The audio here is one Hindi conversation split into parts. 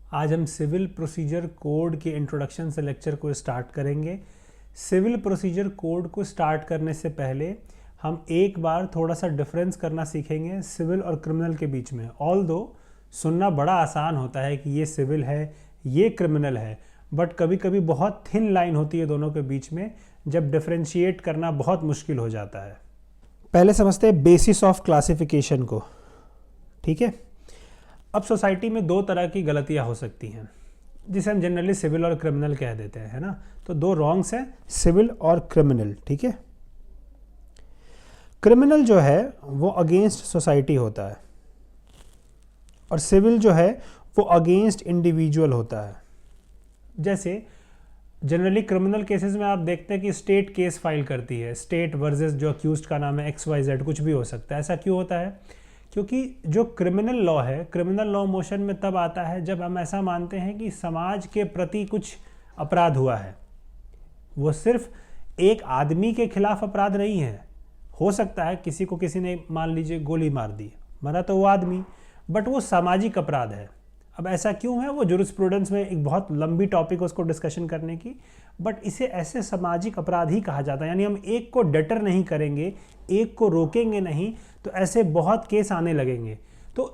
आज हम सिविल प्रोसीजर कोड के इंट्रोडक्शन से लेक्चर को स्टार्ट करेंगे। सिविल प्रोसीजर कोड को स्टार्ट करने से पहले हम एक बार थोड़ा सा डिफरेंस करना सीखेंगे सिविल और क्रिमिनल के बीच में। ऑल्दो सुनना बड़ा आसान होता है कि ये सिविल है, ये क्रिमिनल है, बट कभी कभी बहुत थिन लाइन होती है दोनों के बीच में, जब डिफरेंशिएट करना बहुत मुश्किल हो जाता है। पहले समझते हैं बेसिस ऑफ क्लासिफिकेशन को, ठीक है। अब सोसाइटी में दो तरह की गलतियां हो सकती हैं जिसे हम जनरली सिविल और क्रिमिनल कह देते हैं, है ना। तो दो रॉन्ग्स हैं, सिविल और क्रिमिनल, ठीक है। क्रिमिनल जो है वो अगेंस्ट सोसाइटी होता है और सिविल जो है वो अगेंस्ट इंडिविजुअल होता है। जैसे जनरली क्रिमिनल केसेस में आप देखते हैं कि स्टेट केस फाइल करती है, स्टेट वर्सेस जो अक्यूज्ड का नाम है XYZ, कुछ भी हो सकता है। ऐसा क्यों होता है? क्योंकि जो क्रिमिनल लॉ है, क्रिमिनल लॉ मोशन में तब आता है जब हम ऐसा मानते हैं कि समाज के प्रति कुछ अपराध हुआ है। वो सिर्फ एक आदमी के खिलाफ अपराध नहीं है। हो सकता है किसी को किसी ने मान लीजिए गोली मार दी, मरा तो वो आदमी, बट वो सामाजिक अपराध है। अब ऐसा क्यों है, वो जुरिस्प्रूडेंस में एक बहुत लंबी टॉपिक है उसको डिस्कशन करने की, बट इसे ऐसे सामाजिक अपराध ही कहा जाता है। यानी हम एक को डेटर नहीं करेंगे, एक को रोकेंगे नहीं, तो ऐसे बहुत केस आने लगेंगे। तो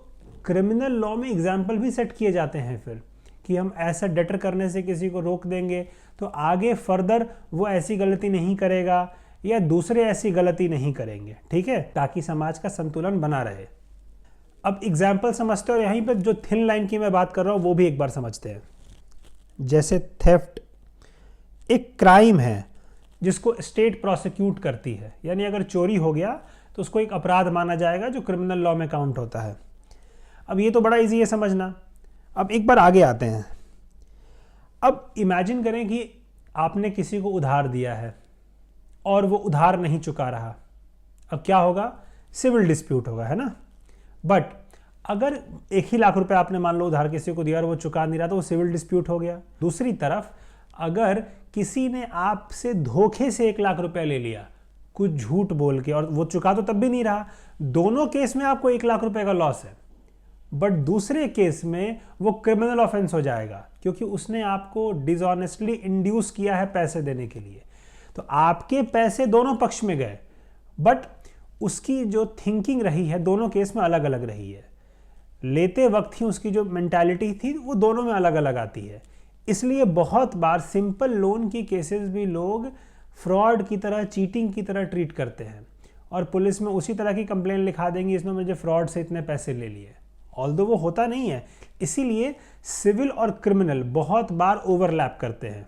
क्रिमिनल लॉ में एग्जाम्पल भी सेट किए जाते हैं फिर कि हम ऐसा डेटर करने से किसी को रोक देंगे तो आगे फर्दर वो ऐसी गलती नहीं करेगा या दूसरे ऐसी गलती नहीं करेंगे, ठीक है, ताकि समाज का संतुलन बना रहे। अब एग्जाम्पल समझते हो, और यहीं पर जो थिन लाइन की मैं बात कर रहा हूँ वो भी एक बार समझते हैं। जैसे थेफ्ट एक क्राइम है जिसको स्टेट प्रोसिक्यूट करती है, यानी अगर चोरी हो गया तो उसको एक अपराध माना जाएगा जो क्रिमिनल लॉ में काउंट होता है। अब ये तो बड़ा इजी है समझना। अब एक बार आगे आते हैं। अब इमेजिन करें कि आपने किसी को उधार दिया है और वो उधार नहीं चुका रहा। अब क्या होगा? सिविल डिस्प्यूट होगा, है ना। बट अगर 1 ही लाख रुपए आपने मान लो उधार किसी को दिया और वो चुका नहीं रहा तो वो सिविल डिस्प्यूट हो गया। दूसरी तरफ अगर किसी ने आपसे धोखे से 1 लाख रुपए ले लिया, कुछ झूठ बोल के, और वो चुका तो तब भी नहीं रहा, दोनों केस में आपको 1 लाख रुपए का लॉस है। बट दूसरे केस में वो क्रिमिनल ऑफेंस हो जाएगा क्योंकि उसने आपको डिसऑनेस्टली इंड्यूस किया है पैसे देने के लिए। तो आपके पैसे दोनों पक्ष में गए, बट उसकी जो थिंकिंग रही है दोनों केस में अलग अलग रही है। लेते वक्त ही उसकी जो मेंटालिटी थी वो दोनों में अलग अलग आती है। इसलिए बहुत बार सिंपल लोन की केसेस भी लोग फ्रॉड की तरह, चीटिंग की तरह ट्रीट करते हैं और पुलिस में उसी तरह की कंप्लेंट लिखा देंगे, इसमें मुझे फ्रॉड से इतने पैसे ले लिए, ऑल्दो वो होता नहीं है। इसीलिए सिविल और क्रिमिनल बहुत बार ओवरलैप करते हैं।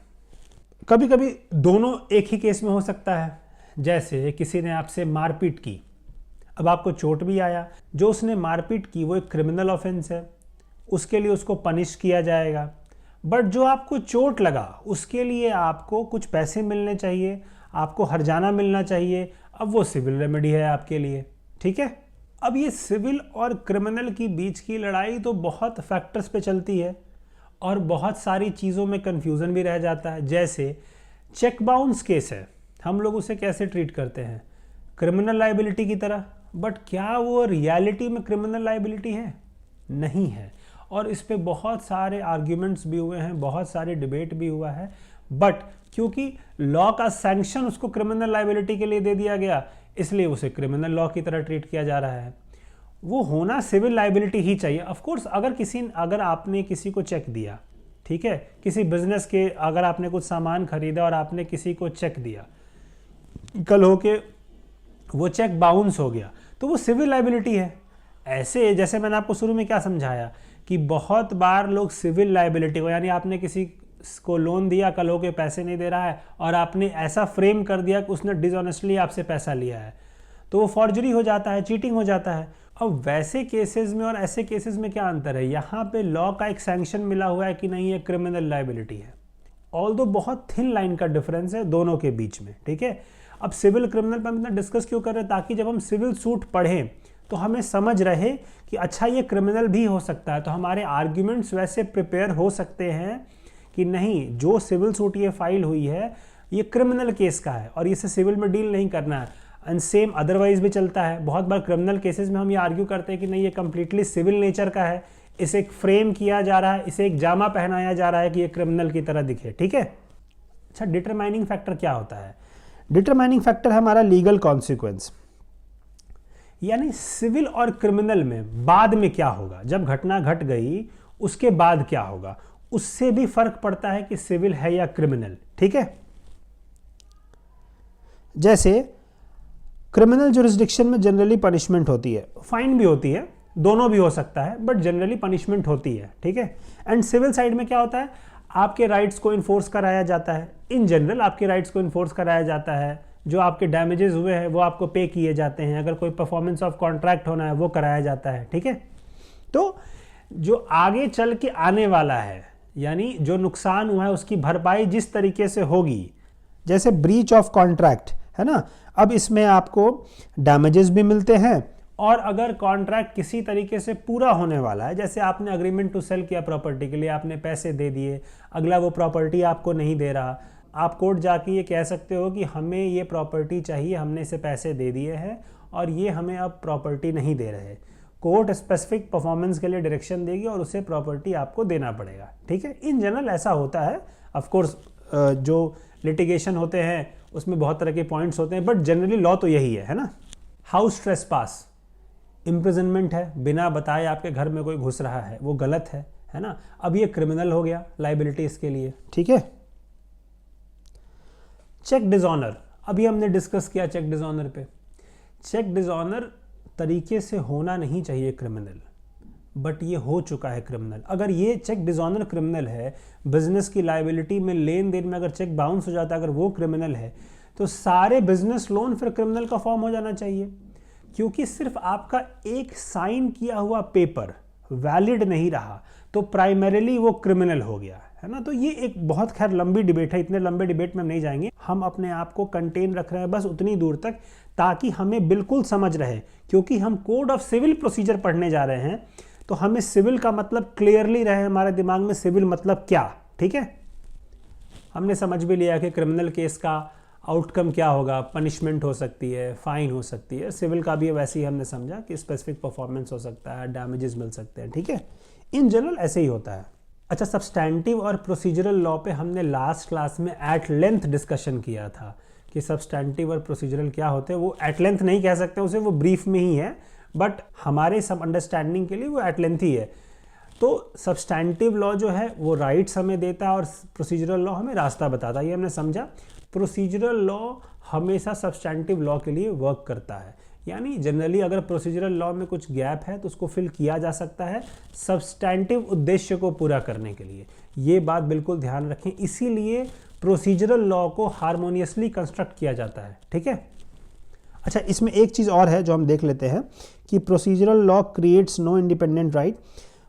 कभी कभी दोनों एक ही केस में हो सकता है। जैसे किसी ने आपसे मारपीट की, अब आपको चोट भी आया, जो उसने मारपीट की वो एक क्रिमिनल ऑफेंस है, उसके लिए उसको पनिश किया जाएगा। बट जो आपको चोट लगा उसके लिए आपको कुछ पैसे मिलने चाहिए, आपको हर्जाना मिलना चाहिए। अब वो सिविल रेमेडी है आपके लिए, ठीक है। अब ये सिविल और क्रिमिनल की बीच की लड़ाई तो बहुत फैक्टर्स पे चलती है और बहुत सारी चीज़ों में कंफ्यूजन भी रह जाता है। जैसे चेक बाउंस केस है, हम लोग उसे कैसे ट्रीट करते हैं? क्रिमिनल लायबिलिटी की तरह, बट क्या वो रियलिटी में क्रिमिनल लायबिलिटी है? नहीं है। और इस पे बहुत सारे आर्ग्यूमेंट्स भी हुए हैं, बहुत सारे डिबेट भी हुआ है, बट क्योंकि लॉ का सैंक्शन उसको क्रिमिनल लायबिलिटी के लिए दे दिया गया, इसलिए उसे क्रिमिनल लॉ की तरह ट्रीट किया जा रहा है। वो होना सिविल लायबिलिटी ही चाहिए। ऑफ कोर्स अगर आपने किसी को चेक दिया, ठीक है, किसी बिजनेस के अगर आपने कुछ सामान खरीदा और आपने किसी को चेक दिया, कल होके वो चेक बाउंस हो गया तो वो सिविल लायबिलिटी है। ऐसे जैसे मैंने आपको शुरू में क्या समझाया कि बहुत बार लोग सिविल लायबिलिटी को, यानी आपने किसी को लोन दिया, कल होके पैसे नहीं दे रहा है और आपने ऐसा फ्रेम कर दिया कि उसने डिसऑनेस्टली आपसे पैसा लिया है, तो वो फॉर्जरी हो जाता है, चीटिंग हो जाता है। अब वैसे केसेस में और ऐसे केसेस में क्या अंतर है? यहाँ पे लॉ का एक सैंक्शन मिला हुआ है कि नहीं, ये क्रिमिनल लायबिलिटी है। ऑल्दो बहुत थिन लाइन का डिफरेंस है दोनों के बीच में, ठीक है। अब सिविल क्रिमिनल पर हम इतना डिस्कस क्यों कर रहे हैं? ताकि जब हम सिविल सूट पढ़ें तो हमें समझ रहे कि अच्छा ये क्रिमिनल भी हो सकता है, तो हमारे आर्ग्यूमेंट्स वैसे प्रिपेयर हो सकते हैं कि नहीं, जो सिविल सूट ये फाइल हुई है ये क्रिमिनल केस का है और इसे सिविल में डील नहीं करना है। एंड सेम अदरवाइज भी चलता है। बहुत बार क्रिमिनल केसेस में हम ये आर्ग्यू करते हैं कि नहीं, ये कंप्लीटली सिविल नेचर का है, इसे एक फ्रेम किया जा रहा है, इसे एक जामा पहनाया जा रहा है कि ये क्रिमिनल की तरह दिखे, ठीक है। अच्छा, डिटरमाइनिंग फैक्टर क्या होता है? डिटरमाइनिंग फैक्टर है हमारा लीगल कॉन्सिक्वेंस, यानी सिविल और क्रिमिनल में बाद में क्या होगा, जब घटना घट गई उसके बाद क्या होगा, उससे भी फर्क पड़ता है कि सिविल है या क्रिमिनल, ठीक है। जैसे क्रिमिनल जुरिस्डिक्शन में जनरली पनिशमेंट होती है, फाइन भी होती है, दोनों भी हो सकता है, बट जनरली पनिशमेंट होती है, ठीक है। एंड सिविल साइड में क्या होता है, आपके राइट्स को इन्फोर्स कराया जाता है, इन जनरल आपके राइट्स को इन्फोर्स कराया जाता है, जो आपके डैमेजेस हुए हैं वो आपको पे किए जाते हैं, अगर कोई परफॉर्मेंस ऑफ कॉन्ट्रैक्ट होना है वो कराया जाता है, ठीक है। तो जो आगे चल के आने वाला है, यानी जो नुकसान हुआ है उसकी भरपाई जिस तरीके से होगी, जैसे ब्रीच ऑफ कॉन्ट्रैक्ट है ना, अब इसमें आपको डैमेजेस भी मिलते हैं, और अगर कॉन्ट्रैक्ट किसी तरीके से पूरा होने वाला है, जैसे आपने अग्रीमेंट टू सेल किया प्रॉपर्टी के लिए, आपने पैसे दे दिए, अगला वो प्रॉपर्टी आपको नहीं दे रहा, आप कोर्ट जाके ये कह सकते हो कि हमें ये प्रॉपर्टी चाहिए, हमने इसे पैसे दे दिए हैं और ये हमें अब प्रॉपर्टी नहीं दे रहे। कोर्ट स्पेसिफिक परफॉर्मेंस के लिए डायरेक्शन देगी और उसे प्रॉपर्टी आपको देना पड़ेगा, ठीक है। इन जनरल ऐसा होता है, ऑफ कोर्स जो लिटिगेशन होते हैं उसमें बहुत तरह के पॉइंट्स होते हैं, बट जनरली लॉ तो यही है ना। हाउस ट्रेसपास, इम्प्रिजनमेंट है, बिना बताए आपके घर में कोई घुस रहा है, वो गलत है ना, अब ये क्रिमिनल हो गया, लाइबिलिटी इसके लिए, ठीक है। चेक डिसऑनर, अभी हमने डिस्कस किया चेक डिसऑनर पे। चेक डिसऑनर तरीके से होना नहीं चाहिए क्रिमिनल, बट ये हो चुका है क्रिमिनल। अगर ये चेक डिसऑनर क्रिमिनल है, बिजनेस की लायबिलिटी में लेन देन में अगर चेक बाउंस हो जाता है, अगर वो क्रिमिनल है, तो सारे बिजनेस लोन फिर क्रिमिनल का फॉर्म हो जाना चाहिए, क्योंकि सिर्फ आपका एक साइन किया हुआ पेपर वैलिड नहीं रहा तो प्राइमरीली वो क्रिमिनल हो गया, है ना। तो ये एक बहुत खैर लंबी डिबेट है, इतने लंबे डिबेट में हम नहीं जाएंगे, हम अपने आप को कंटेन रख रहे हैं बस उतनी दूर तक ताकि हमें बिल्कुल समझ रहे, क्योंकि हम कोड ऑफ सिविल प्रोसीजर पढ़ने जा रहे हैं, तो हमें सिविल का मतलब क्लियरली रहे हमारे दिमाग में, सिविल मतलब क्या, ठीक है। हमने समझ भी लिया कि क्रिमिनल केस का आउटकम क्या होगा, पनिशमेंट हो सकती है, फाइन हो सकती है, सिविल का भी वैसे ही हमने समझा कि स्पेसिफिक परफॉर्मेंस हो सकता है, डैमेजेस मिल सकते हैं, ठीक है। इन जनरल ऐसे ही होता है। अच्छा, सब्सटैंटिव और प्रोसीजरल लॉ पे हमने लास्ट क्लास में एट लेंथ डिस्कशन किया था कि सब्सटैंटिव और प्रोसीजरल क्या होते हैं। वो एट लेंथ नहीं कह सकते उसे, वो ब्रीफ में ही है, बट हमारे सब अंडरस्टैंडिंग के लिए वो एट लेंथ ही है। तो सब्सटैंटिव लॉ जो है वो राइट्स हमें देता है और प्रोसीजरल लॉ हमें रास्ता बताता है, ये हमने समझा। प्रोसीजरल लॉ हमेशा सब्सटैंटिव लॉ के लिए वर्क करता है, यानी जनरली अगर प्रोसीजरल लॉ में कुछ गैप है तो उसको फिल किया जा सकता है सब्सटैंटिव उद्देश्य को पूरा करने के लिए। ये बात बिल्कुल ध्यान रखें, इसीलिए प्रोसीजरल लॉ को हार्मोनियसली कंस्ट्रक्ट किया जाता है, ठीक है। अच्छा, इसमें एक चीज़ और है जो हम देख लेते हैं कि procedural law creates no independent right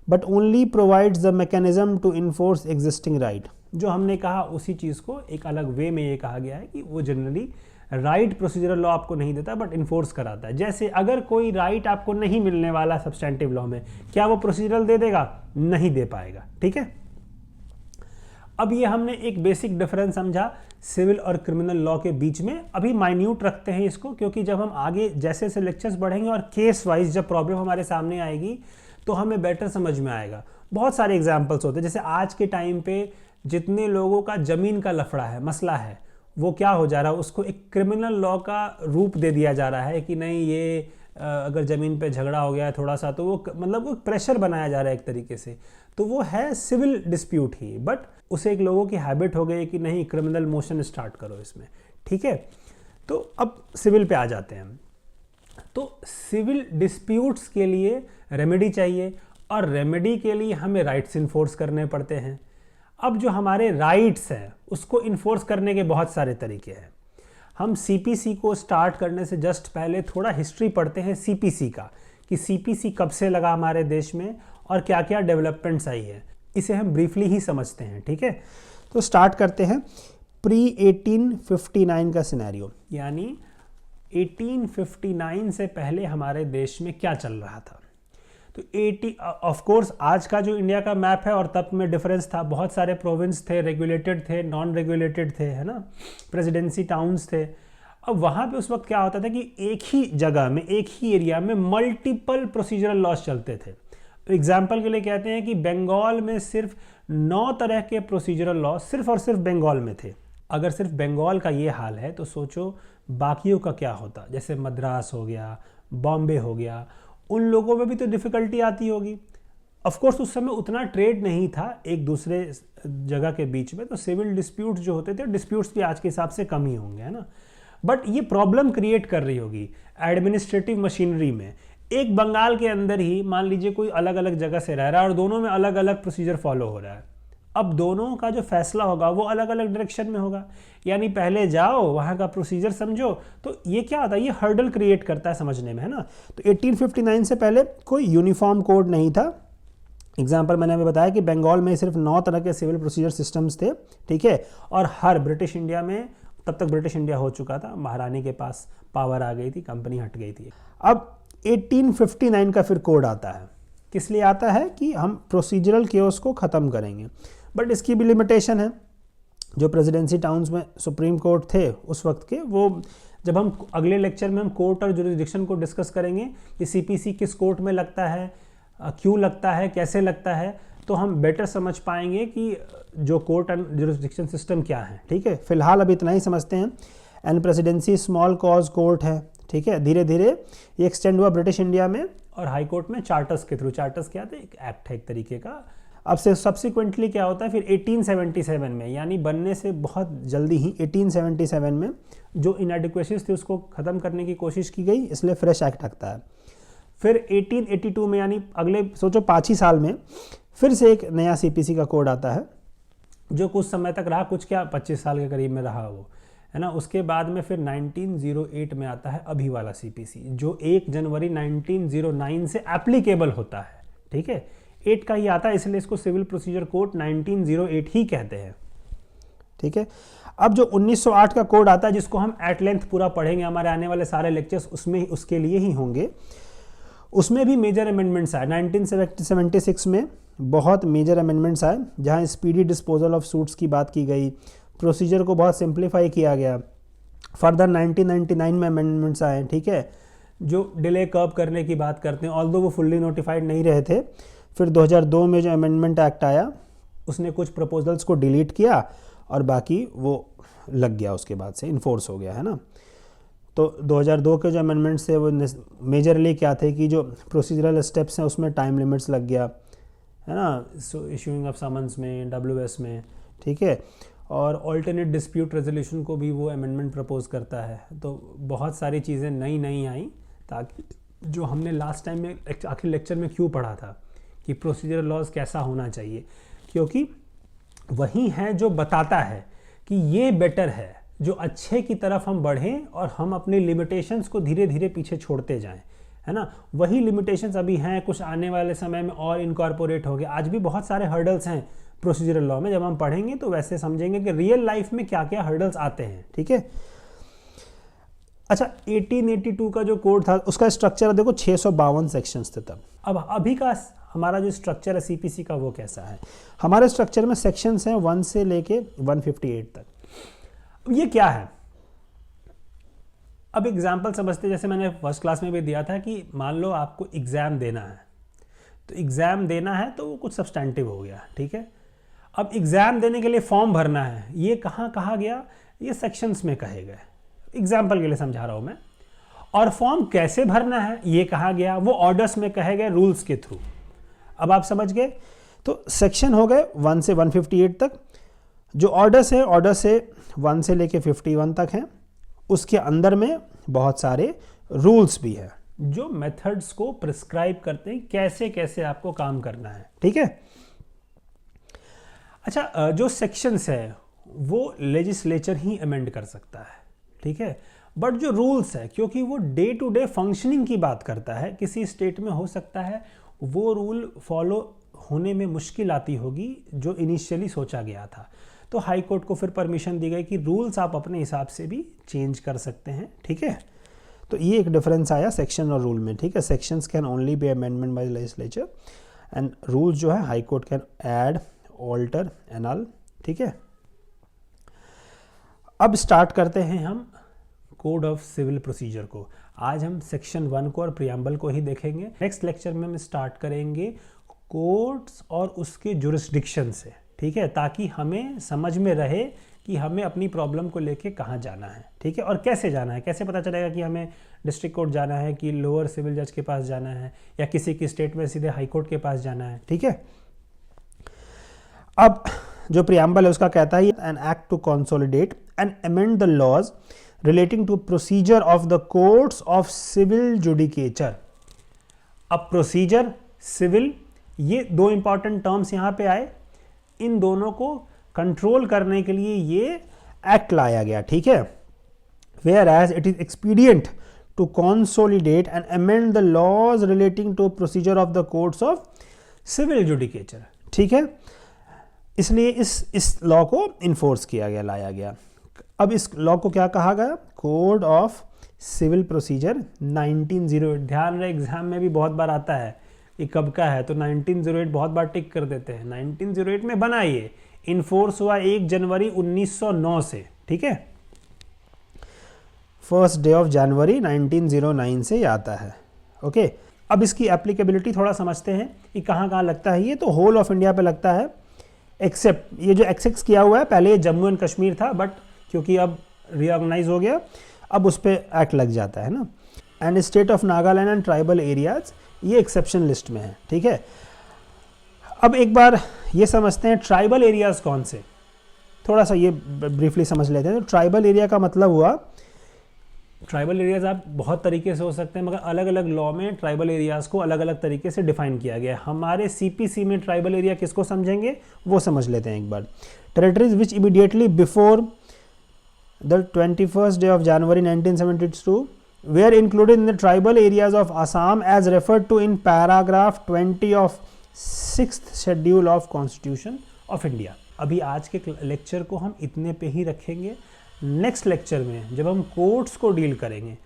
but only provides the mechanism to enforce existing right. जो हमने कहा उसी चीज़ को एक अलग वे में ये कहा गया है कि वो जनरली राइट प्रोसीजरल लॉ आपको नहीं देता बट इन्फोर्स कराता है। जैसे अगर कोई राइट आपको नहीं मिलने वाला सब्सटैंटिव लॉ में, क्या वो प्रोसीजरल दे देगा? नहीं दे पाएगा, ठीक है। अब ये हमने एक बेसिक डिफरेंस समझा सिविल और क्रिमिनल लॉ के बीच में। अभी माइन्यूट रखते हैं इसको, क्योंकि जब हम आगे जैसे जैसे लेक्चर्स बढ़ेंगे और केस वाइज जब प्रॉब्लम हमारे सामने आएगी तो हमें बेटर समझ में आएगा। बहुत सारे एग्जाम्पल्स होते हैं, जैसे आज के टाइम पे जितने लोगों का जमीन का लफड़ा है, मसला है, वो क्या हो जा रहा है, उसको एक क्रिमिनल लॉ का रूप दे दिया जा रहा है कि नहीं ये अगर ज़मीन पे झगड़ा हो गया है थोड़ा सा तो वो मतलब वो प्रेशर बनाया जा रहा है एक तरीके से, तो वो है सिविल डिस्प्यूट ही, बट उसे एक लोगों की हैबिट हो गई कि नहीं क्रिमिनल मोशन स्टार्ट करो इसमें, ठीक है। तो अब सिविल पे आ जाते हैं हम। तो सिविल डिस्प्यूट्स के लिए रेमेडी चाहिए और रेमेडी के लिए हमें राइट्स इन्फोर्स करने पड़ते हैं। अब जो हमारे राइट्स हैं उसको इन्फोर्स करने के बहुत सारे तरीके हैं। हम सीपीसी को स्टार्ट करने से जस्ट पहले थोड़ा हिस्ट्री पढ़ते हैं सीपीसी का, कि सीपीसी कब से लगा हमारे देश में और क्या क्या डेवलपमेंट्स आई है, इसे हम ब्रीफली ही समझते हैं, ठीक है। तो स्टार्ट करते हैं प्री 1859 का सिनेरियो, यानी 1859 से पहले हमारे देश में क्या चल रहा था। तो ऑफ कोर्स आज का जो इंडिया का मैप है और तब में डिफरेंस था, बहुत सारे प्रोविंस थे, रेगुलेटेड थे, नॉन रेगुलेटेड थे, है ना, प्रेसिडेंसी टाउन्स थे। अब वहाँ पे उस वक्त क्या होता था कि एक ही जगह में, एक ही एरिया में मल्टीपल प्रोसीजरल लॉज चलते थे। एग्जाम्पल के लिए कहते हैं कि बंगाल में सिर्फ 9 तरह के प्रोसीजरल लॉ सिर्फ और सिर्फ बंगाल में थे। अगर सिर्फ बंगाल का ये हाल है तो सोचो बाकियों का क्या होता, जैसे मद्रास हो गया, बॉम्बे हो गया, उन लोगों में भी तो डिफ़िकल्टी आती होगी। ऑफ कोर्स उस समय उतना ट्रेड नहीं था एक दूसरे जगह के बीच में, तो सिविल डिस्प्यूट्स जो होते थे, डिस्प्यूट्स भी आज के हिसाब से कम ही होंगे, है ना। बट ये प्रॉब्लम क्रिएट कर रही होगी एडमिनिस्ट्रेटिव मशीनरी में। एक बंगाल के अंदर ही मान लीजिए कोई अलग अलग जगह से रह रहा है और दोनों में अलग अलग प्रोसीजर फॉलो हो रहा है। अब दोनों का जो फैसला होगा वो अलग अलग डायरेक्शन में होगा, यानी पहले जाओ वहाँ का प्रोसीजर समझो, तो ये क्या होता है, ये हर्डल क्रिएट करता है समझने में, है ना। तो 1859 से पहले कोई यूनिफॉर्म कोड नहीं था। एग्जाम्पल मैंने अभी बताया कि बंगाल में सिर्फ 9 तरह के सिविल प्रोसीजर सिस्टम्स थे, ठीक है। और हर ब्रिटिश इंडिया में, तब तक ब्रिटिश इंडिया हो चुका था, महारानी के पास पावर आ गई थी, कंपनी हट गई थी। अब 1859 का फिर कोड आता है, किस लिए आता है कि हम प्रोसीजरल केओस को ख़त्म करेंगे। बट इसकी भी लिमिटेशन है। जो प्रेसिडेंसी टाउन्स में सुप्रीम कोर्ट थे उस वक्त के, वो जब हम अगले लेक्चर में हम कोर्ट और जुरिस्डिक्शन को डिस्कस करेंगे कि सीपीसी किस कोर्ट में लगता है, क्यों लगता है, कैसे लगता है, तो हम बेटर समझ पाएंगे कि जो कोर्ट एंड जुरिस्डिक्शन सिस्टम क्या है, ठीक है। फिलहाल अब इतना ही समझते हैं। And presidency small cause court है, ठीक है। धीरे धीरे ये एक्सटेंड हुआ ब्रिटिश इंडिया में और हाई कोर्ट में चार्टर्स के थ्रू। चार्टर्स क्या थे, एक एक्ट है एक तरीके का। अब से सब्सिक्वेंटली क्या होता है फिर 1877 में, यानी बनने से बहुत जल्दी ही 1877 में जो इनएडिक्वेसीज थे उसको ख़त्म करने की कोशिश की गई, इसलिए फ्रेश एक्ट लगता है। फिर 1882 में, यानी अगले सोचो 5 ही साल में, फिर से एक नया सीपीसी का कोड आता है जो कुछ समय तक रहा, कुछ क्या 25 साल के करीब में रहा वो, है ना। उसके बाद में फिर 1908 में आता है अभी वाला सीपीसी, जो 1 जनवरी 1909 से एप्लीकेबल होता है, ठीक है। 8 का ही आता है, इसलिए इसको सिविल प्रोसीजर कोड 1908 ही कहते हैं, ठीक है। अब जो 1908 का कोड आता है, जिसको हम एट लेंथ पूरा पढ़ेंगे, हमारे आने वाले सारे लेक्चर्स उसमें उसके लिए ही होंगे। उसमें भी मेजर अमेंडमेंट्स आए 1976 में, बहुत मेजर अमेंडमेंट्स आए, जहां स्पीडी डिस्पोजल ऑफ सूट्स की बात की गई, प्रोसीजर को बहुत सिंप्लीफाई किया गया। फर्दर 1999 में अमेंडमेंट्स आए, ठीक है, जो डिले कर्व करने की बात करते हैं, ऑल्दो वो फुल्ली नोटिफाइड नहीं रहे थे। फिर 2002 में जो अमेंडमेंट एक्ट आया, उसने कुछ प्रपोजल्स को डिलीट किया और बाकी वो लग गया, उसके बाद से इन्फोर्स हो गया, है ना। तो 2002 के जो अमेंडमेंट्स थे वो मेजरली क्या थे कि जो प्रोसीजरल स्टेप्स हैं उसमें टाइम लिमिट्स लग गया, है ना, सो इशूइंग ऑफ समन्स में, डब्ल्यूएस में, ठीक है। और ऑल्टरनेट डिस्प्यूट रेजोल्यूशन को भी वो अमेंडमेंट प्रपोज करता है। तो बहुत सारी चीज़ें नई आई, ताकि जो हमने लास्ट टाइम में आखिरी लेक्चर में क्यों पढ़ा था कि प्रोसीजरल लॉज कैसा होना चाहिए, क्योंकि वही है जो बताता है कि ये बेटर है, जो अच्छे की तरफ हम बढ़ें और हम अपनी लिमिटेशंस को धीरे धीरे पीछे छोड़ते जाएं, है ना। वही लिमिटेशंस अभी हैं, कुछ आने वाले समय में और इनकॉर्पोरेट हो गए। आज भी बहुत सारे हर्डल्स हैं प्रोसीजरल लॉ में, जब हम पढ़ेंगे तो वैसे समझेंगे कि रियल लाइफ में क्या क्या हर्डल्स आते हैं, ठीक है। अच्छा, 1882 का जो कोड था उसका स्ट्रक्चर देखो, 652 सेक्शंस थे तब। अब अभी का हमारा जो स्ट्रक्चर है सीपीसी का वो कैसा है। हमारे स्ट्रक्चर में सेक्शंस हैं 1 से लेके 158 तक। अब ये क्या है, अब एग्जाम्पल समझते, जैसे मैंने फर्स्ट क्लास में भी दिया था कि मान लो आपको एग्जाम देना है, तो एग्जाम देना है तो वो कुछ सब्सटैंटिव हो गया, ठीक है। अब एग्जाम देने के लिए फॉर्म भरना है, ये कहाँ कहा गया, ये सेक्शंस में कहे गए, एग्जाम्पल के लिए समझा रहा हूं मैं। और फॉर्म कैसे भरना है ये कहा गया, वो ऑर्डर्स में कहे गए, रूल्स के थ्रू। अब आप समझ गए, तो सेक्शन हो गए 1 से 158 तक। जो ऑर्डर्स है, ऑर्डर से 1 से लेके 51 तक हैं। उसके अंदर में बहुत सारे रूल्स भी हैं जो मेथड्स को प्रिस्क्राइब करते हैं कैसे कैसे आपको काम करना है, ठीक है। अच्छा, जो सेक्शंस है वो लेजिस्लेचर ही अमेंड कर सकता है, ठीक है। बट जो रूल्स है, क्योंकि वो डे टू डे फंक्शनिंग की बात करता है, किसी स्टेट में हो सकता है वो रूल फॉलो होने में मुश्किल आती होगी जो इनिशियली सोचा गया था, तो हाई कोर्ट को फिर परमिशन दी गई कि रूल्स आप अपने हिसाब से भी चेंज कर सकते हैं, ठीक है। तो ये एक डिफरेंस आया सेक्शन और रूल में, ठीक है। Sections can only be amendment by legislature and rules जो है high court can add, alter, annul, ठीक है। अब स्टार्ट करते हैं हम कोड ऑफ सिविल प्रोसीजर को। आज हम सेक्शन 1 को और प्रियम्बल को ही देखेंगे। नेक्स्ट लेक्चर में हम स्टार्ट करेंगे कोर्ट्स और उसके जुरिस्डिक्शन से, ठीक है, ताकि हमें समझ में रहे कि हमें अपनी प्रॉब्लम को लेके कहाँ जाना है, ठीक है, और कैसे जाना है। कैसे पता चलेगा कि हमें डिस्ट्रिक्ट कोर्ट जाना है कि लोअर सिविल जज के पास जाना है या किसी की स्टेट में सीधे हाई कोर्ट के पास जाना है, ठीक है। अब जो प्रियम्बल है उसका कहता है an act to consolidate and amend the laws relating to procedure of the courts of civil judicature. अब प्रोसीजर, सिविल, ये दो इंपॉर्टेंट टर्म्स यहाँ पे आए। इन दोनों को कंट्रोल करने के लिए ये एक्ट लाया गया, ठीक है। Whereas it is expedient to consolidate and amend the laws relating to procedure of the courts of civil judicature, ठीक है। इसलिए इस लॉ को इन्फोर्स किया गया, लाया गया। अब इस लॉ को क्या कहा गया? Code of civil procedure 1908। ध्यान रहे एग्जाम में भी बहुत बार आता है ये कब का है, तो 1908 बहुत बार टिक कर देते हैं। 1908 में बना ये, इन्फोर्स हुआ 1 जनवरी 1909 से, ठीक है। फर्स्ट डे ऑफ जनवरी 1909 से ये आता है, ओके। अब इसकी एप्लीकेबिलिटी थोड़ा समझते हैं कि कहाँ कहाँ लगता है। ये तो होल ऑफ इंडिया पे लगता है, एक्सेप्ट ये जो एक्सेस किया हुआ है, पहले जम्मू एंड कश्मीर था, बट क्योंकि अब रीऑर्गेनाइज हो गया, अब उस पर एक्ट लग जाता है ना। And state of Nagaland and tribal areas, ये एक्सेप्शन लिस्ट में है, ठीक है। अब एक बार ये समझते हैं ट्राइबल एरियाज कौन से, थोड़ा सा ये ब्रीफली समझ लेते हैं। तो ट्राइबल एरिया का मतलब हुआ, ट्राइबल एरियाज आप बहुत तरीके से हो सकते हैं, मगर अलग अलग लॉ में ट्राइबल एरियाज को अलग अलग तरीके से डिफाइन किया गया है। हमारे सीपीसी में ट्राइबल एरिया किसको समझेंगे वो समझ लेते हैं एक बार। Territories which immediately before the 21st day of January 1972 were included in the tribal areas of Assam as referred to in paragraph 20 of 6th schedule of Constitution of India। अभी आज के लेक्चर को हम इतने पे ही रखेंगे। नेक्स्ट लेक्चर में जब हम कोर्ट्स को डील करेंगे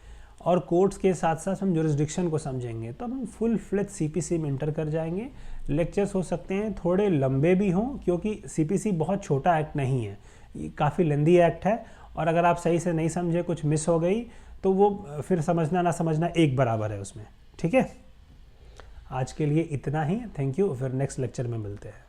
और कोर्ट्स के साथ साथ हम जुरिस्डिक्शन को समझेंगे, तब हम फुल फ्लेज सीपीसी में इंटर कर जाएंगे। लेक्चर्स हो सकते हैं थोड़े लंबे भी हों, क्योंकि सीपीसी बहुत छोटा एक्ट नहीं है, ये काफ़ी लेंदी एक्ट है, और अगर आप सही से नहीं समझे, कुछ मिस हो गई, तो वो फिर समझना ना समझना एक बराबर है उसमें, ठीक है। आज के लिए इतना ही, थैंक यू, फिर नेक्स्ट लेक्चर में मिलते हैं।